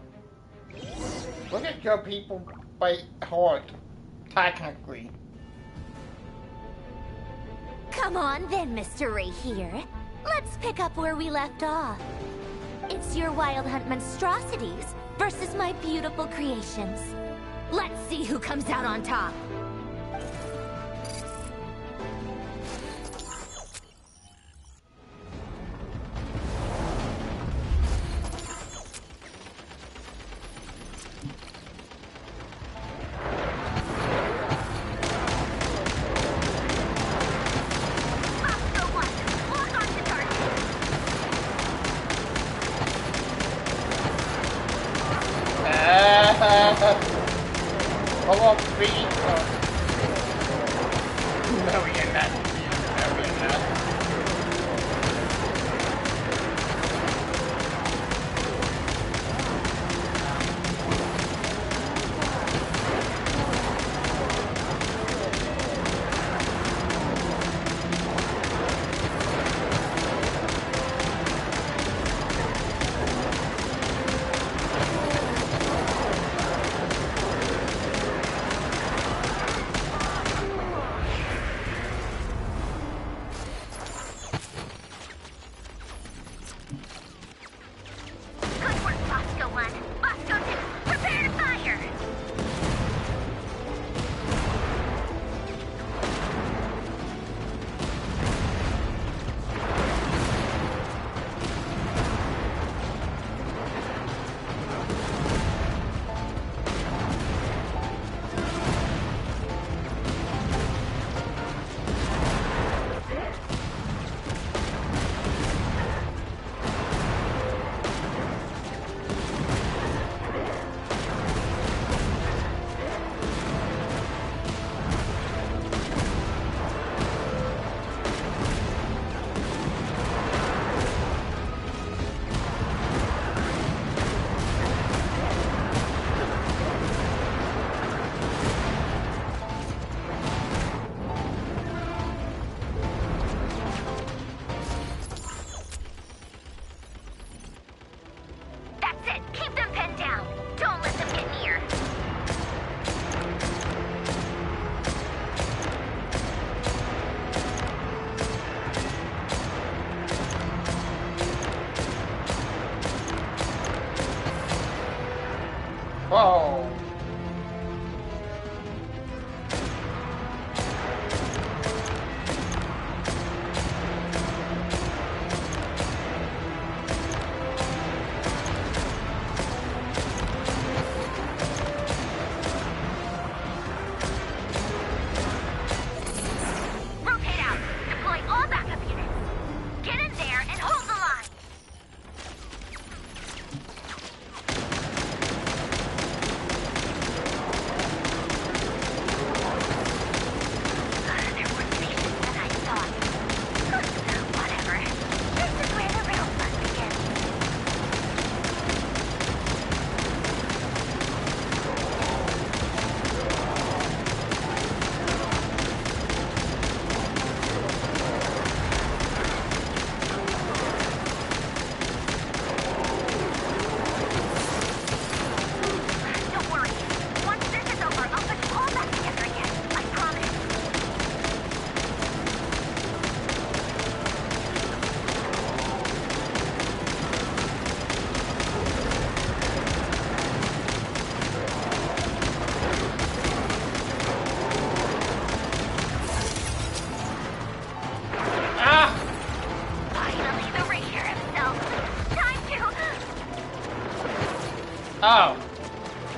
Look at your people fight hard, technically. Come on then, Mr. Ray here. Let's pick up where we left off. It's your Wild Hunt monstrosities versus my beautiful creations. Let's see who comes out on top. Whoa. Rotate out. Deploy all backup units. Get in there and hold the line.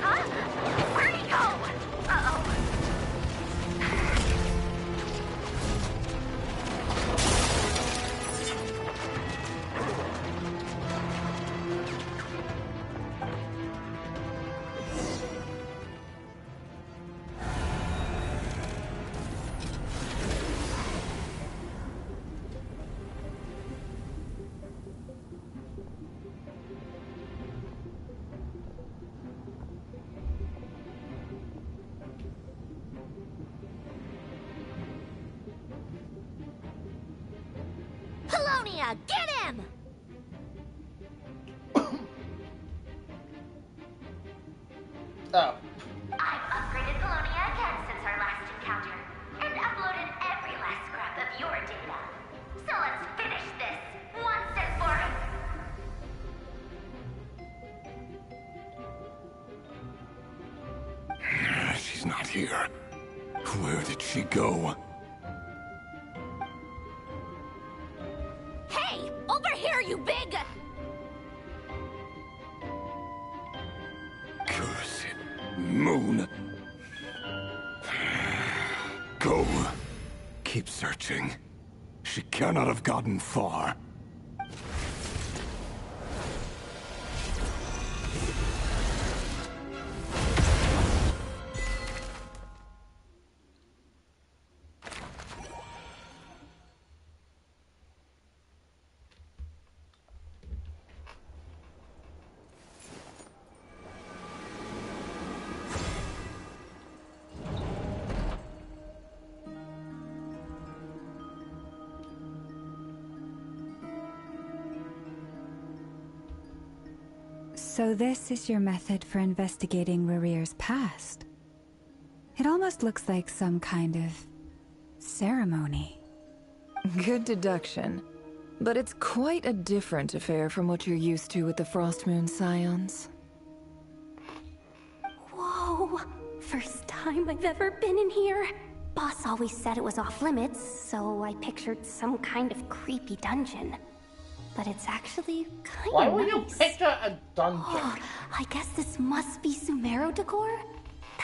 Huh? Where'd he go? Uh-oh. Polonia, get him! Oh. I've upgraded Polonia again since our last encounter, and uploaded every last scrap of your data. So let's finish this once and for She's not here. Where did she go? Hey! Over here, you big... Curse it, Moon. Go. Keep searching. She cannot have gotten far. So this is your method for investigating Rarir's past. It almost looks like some kind of ceremony. Good deduction. But it's quite a different affair from what you're used to with the Frostmoon Scions. Whoa! First time I've ever been in here. Boss always said it was off limits, so I pictured some kind of creepy dungeon. But it's actually kind of nice. Why would you picture a dungeon? Oh, I guess this must be Sumero decor?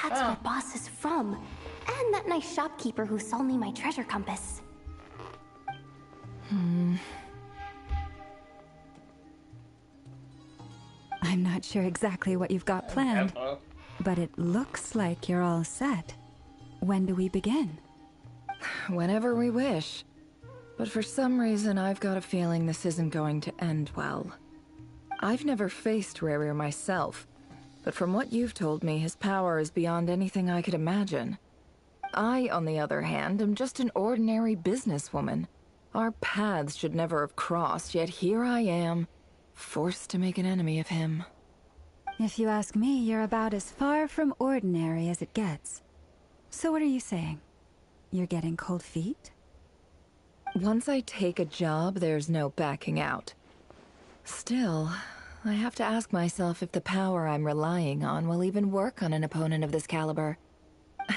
That's where Boss is from. And that nice shopkeeper who sold me my treasure compass. I'm not sure exactly what you've got planned, but it looks like you're all set. When do we begin? Whenever we wish. But for some reason, I've got a feeling this isn't going to end well. I've never faced Rarir myself, but from what you've told me, his power is beyond anything I could imagine. I, on the other hand, am just an ordinary businesswoman. Our paths should never have crossed, yet here I am, forced to make an enemy of him. If you ask me, you're about as far from ordinary as it gets. So what are you saying? You're getting cold feet? Once I take a job, there's no backing out. Still, I have to ask myself if the power I'm relying on will even work on an opponent of this caliber.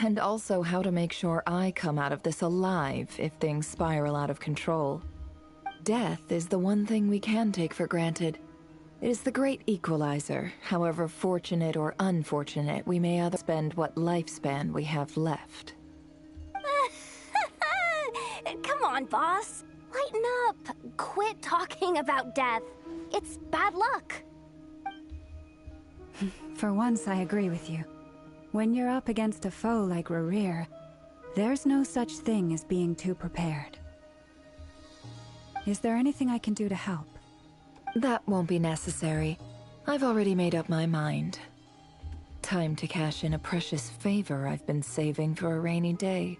And also how to make sure I come out of this alive if things spiral out of control. Death is the one thing we can take for granted. It is the great equalizer, however fortunate or unfortunate we may other spend what lifespan we have left. Come on, boss. Lighten up. Quit talking about death. It's bad luck. For once, I agree with you. When you're up against a foe like Rarir, there's no such thing as being too prepared. Is there anything I can do to help? That won't be necessary. I've already made up my mind. Time to cash in a precious favor I've been saving for a rainy day.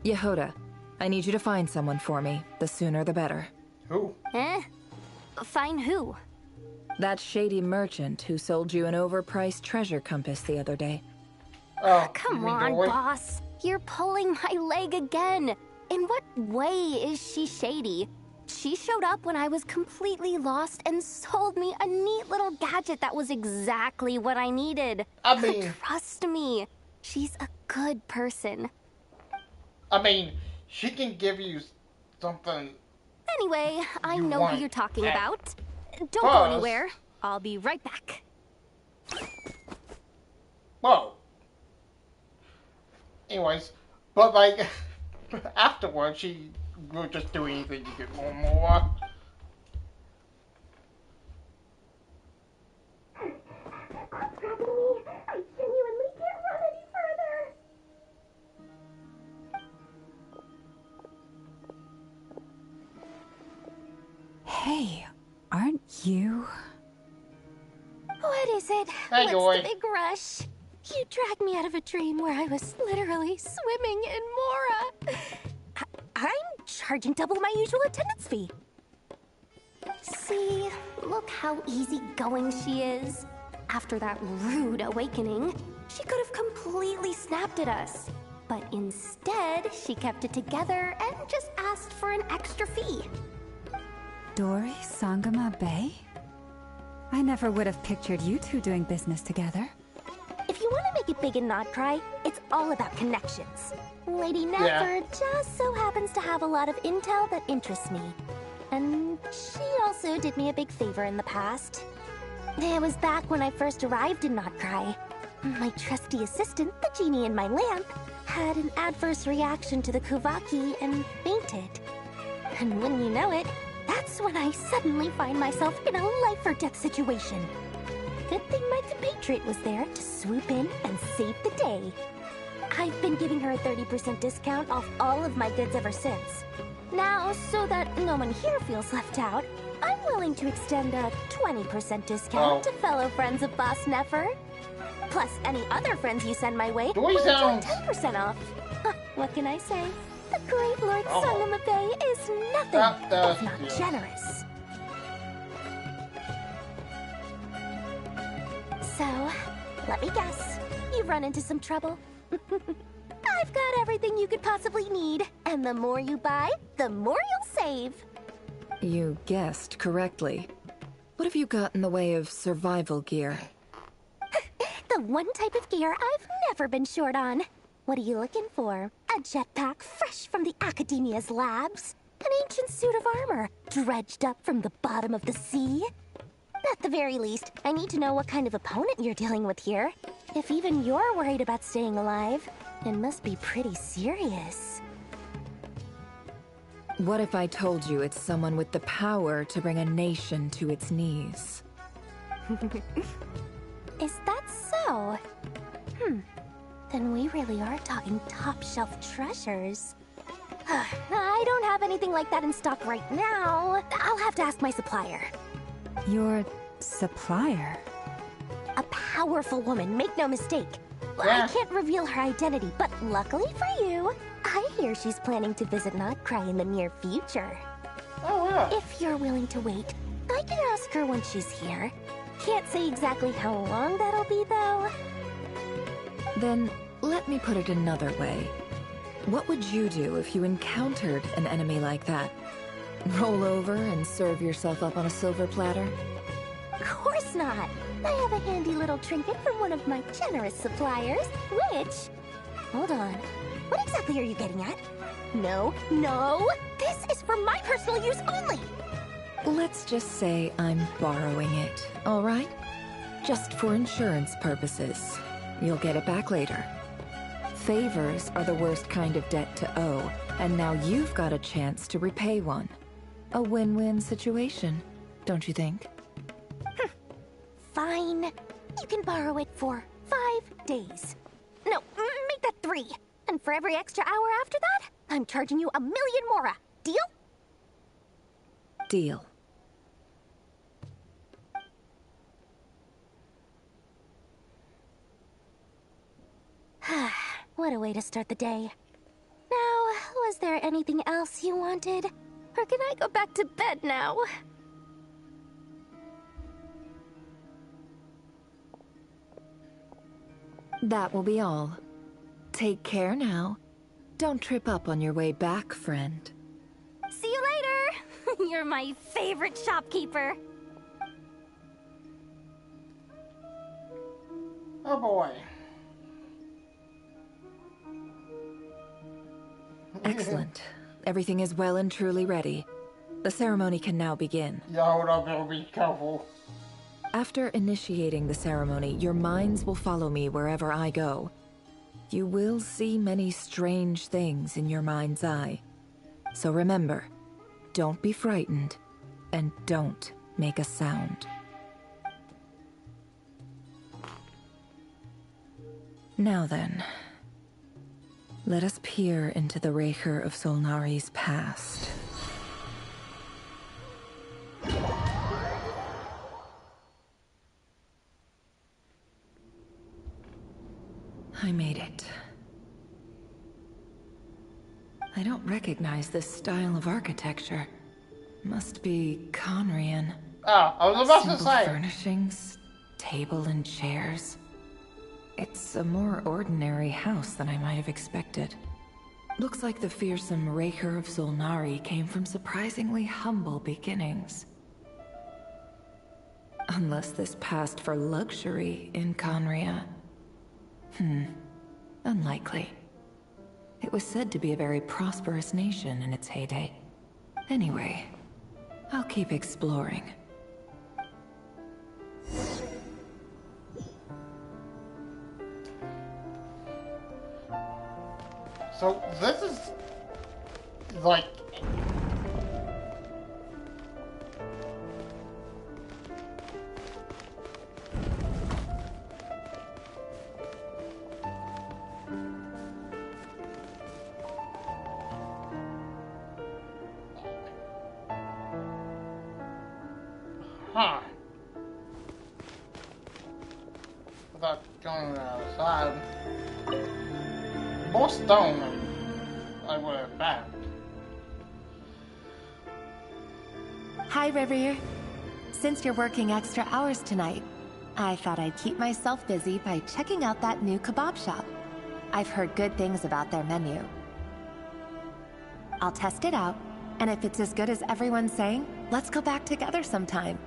Yehoda, I need you to find someone for me. The sooner the better. Who? Find who? That shady merchant who sold you an overpriced treasure compass the other day. Oh, come on, boss. You're pulling my leg again. In what way is she shady? She showed up when I was completely lost and sold me a neat little gadget that was exactly what I needed. I mean... Trust me, she's a good person. I mean, she can give you something... Anyway, I know who you're talking about. Don't Boss. go anywhere. I'll be right back. Well, anyways, but like afterwards, she will just do anything to get more and more. I genuinely can't run any further. Hey, aren't you? What is it? Hey, What's Joy. the big rush? You dragged me out of a dream where I was literally swimming in Mora. I'm charging double my usual attendance fee. See, look how easygoing she is. After that rude awakening, she could have completely snapped at us. But instead, she kept it together and just asked for an extra fee. Dori Sangama Bay? I never would have pictured you two doing business together. If you want to make it big and not cry, it's all about connections. Lady Never just so happens to have a lot of intel that interests me. And she also did me a big favor in the past. It was back when I first arrived in Not Cry. My trusty assistant, the genie in my lamp, had an adverse reaction to the Kuvaki and fainted. And wouldn't you know it, that's when I suddenly find myself in a life-or-death situation. Good thing my compatriot was there to swoop in and save the day. I've been giving her a 30% discount off all of my goods ever since. Now, so that no one here feels left out, I'm willing to extend a 20% discount to fellow friends of Boss Nefer. Plus, any other friends you send my way will enjoy 10% off. What can I say? The great Lord Sangama Bay is nothing if not generous. So, let me guess. You've run into some trouble? I've got everything you could possibly need. And the more you buy, the more you'll save. You guessed correctly. What have you got in the way of survival gear? The one type of gear I've never been short on. What are you looking for? A jetpack fresh from the Academia's labs? An ancient suit of armor dredged up from the bottom of the sea? At the very least, I need to know what kind of opponent you're dealing with here. If even you're worried about staying alive, it must be pretty serious. What if I told you it's someone with the power to bring a nation to its knees? Is that so? Then we really are talking top-shelf treasures. I don't have anything like that in stock right now. I'll have to ask my supplier. Your supplier? A powerful woman, make no mistake. I can't reveal her identity, but luckily for you, I hear she's planning to visit Not Cry in the near future. Oh, yeah. If you're willing to wait, I can ask her when she's here. Can't say exactly how long that'll be, though. Then, let me put it another way. What would you do if you encountered an enemy like that? Roll over and serve yourself up on a silver platter? Of course not. I have a handy little trinket from one of my generous suppliers, which... Hold on. What exactly are you getting at? No, this is for my personal use only! Let's just say I'm borrowing it, all right? Just for insurance purposes. You'll get it back later. Favors are the worst kind of debt to owe, and now you've got a chance to repay one. A win-win situation, don't you think? Fine. You can borrow it for 5 days. No, make that 3. And for every extra hour after that, I'm charging you 1,000,000 mora. Deal? Deal. What a way to start the day. Now, was there anything else you wanted? Or can I go back to bed now? That will be all. Take care now. Don't trip up on your way back, friend. See you later! You're my favorite shopkeeper. Oh boy. Excellent. Everything is well and truly ready. The ceremony can now begin. Yeah, hold up, Bill, be careful. After initiating the ceremony, your minds will follow me wherever I go. You will see many strange things in your mind's eye. So remember, don't be frightened, and don't make a sound. Now then, let us peer into the Raker of Solnari's past. I made it. I don't recognize this style of architecture. Must be Conrian. Oh, I was about to Simple say. furnishings, table and chairs. It's a more ordinary house than I might have expected. Looks like the fearsome Raker of Solnari came from surprisingly humble beginnings. Unless this passed for luxury in Conria. Unlikely. It was said to be a very prosperous nation in its heyday. Anyway, I'll keep exploring. So this is like without going outside. More stone I would have found. Hi, Rivier. Since you're working extra hours tonight, I thought I'd keep myself busy by checking out that new kebab shop. I've heard good things about their menu. I'll test it out, and if it's as good as everyone's saying, let's go back together sometime.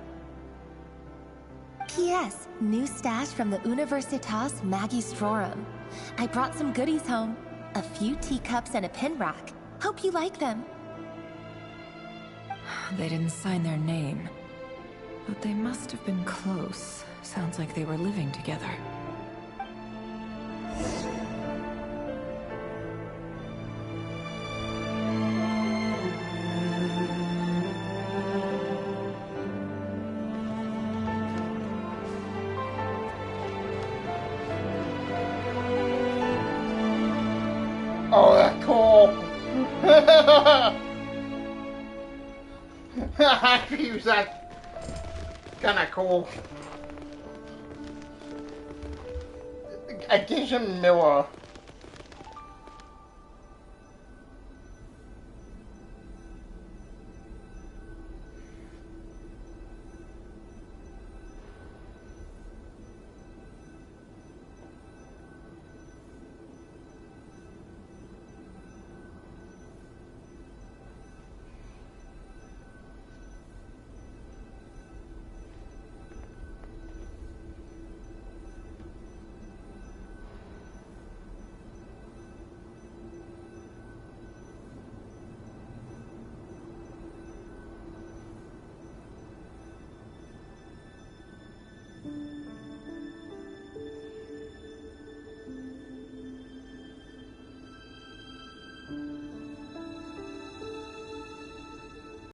P.S. New stash from the Universitas Magistrorum. I brought some goodies home. A few teacups and a pin rack. Hope you like them. They didn't sign their name, but they must have been close. Sounds like they were living together. Oh, that's cool. I use that. Kind of cool. A Genshin mirror.